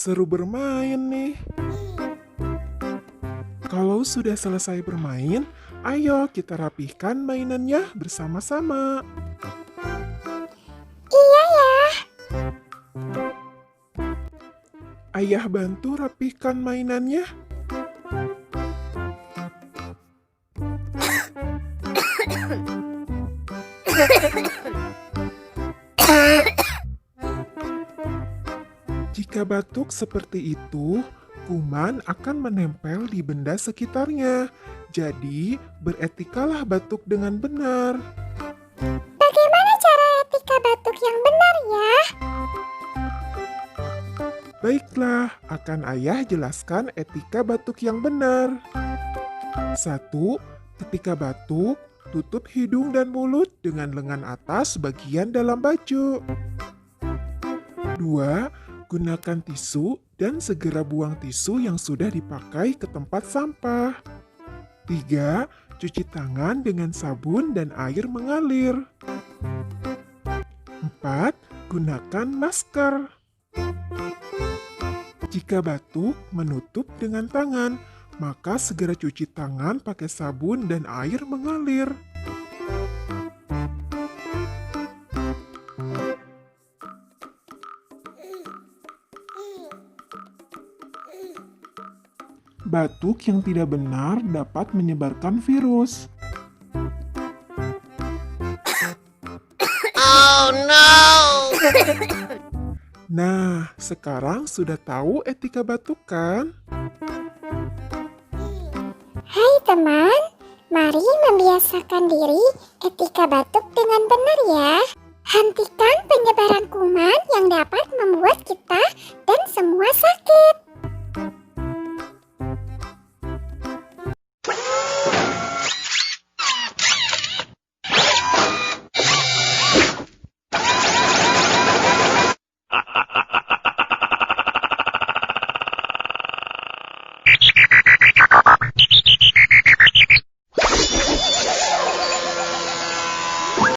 seru bermain nih. Kalau sudah selesai bermain, ayo kita rapihkan mainannya bersama-sama. Iya ya. Ayah bantu rapihkan mainannya. Jika batuk seperti itu, kuman akan menempel di benda sekitarnya. Jadi, beretikalah batuk dengan benar. Bagaimana cara etika batuk yang benar ya? Baiklah, akan ayah jelaskan etika batuk yang benar. 1. Ketika batuk, tutup hidung dan mulut dengan lengan atas bagian dalam baju. 2. Gunakan tisu dan segera buang tisu yang sudah dipakai ke tempat sampah. 3. Cuci tangan dengan sabun dan air mengalir. 4. Gunakan masker. Jika batuk, menutup dengan tangan, maka segera cuci tangan pakai sabun dan air mengalir. Batuk yang tidak benar dapat menyebarkan virus. Oh no! Nah, sekarang sudah tahu etika batuk kan? Hai teman, mari membiasakan diri etika batuk dengan benar ya. Hentikan penyebaran kuman yang dapat membuat kita dan semua sakit.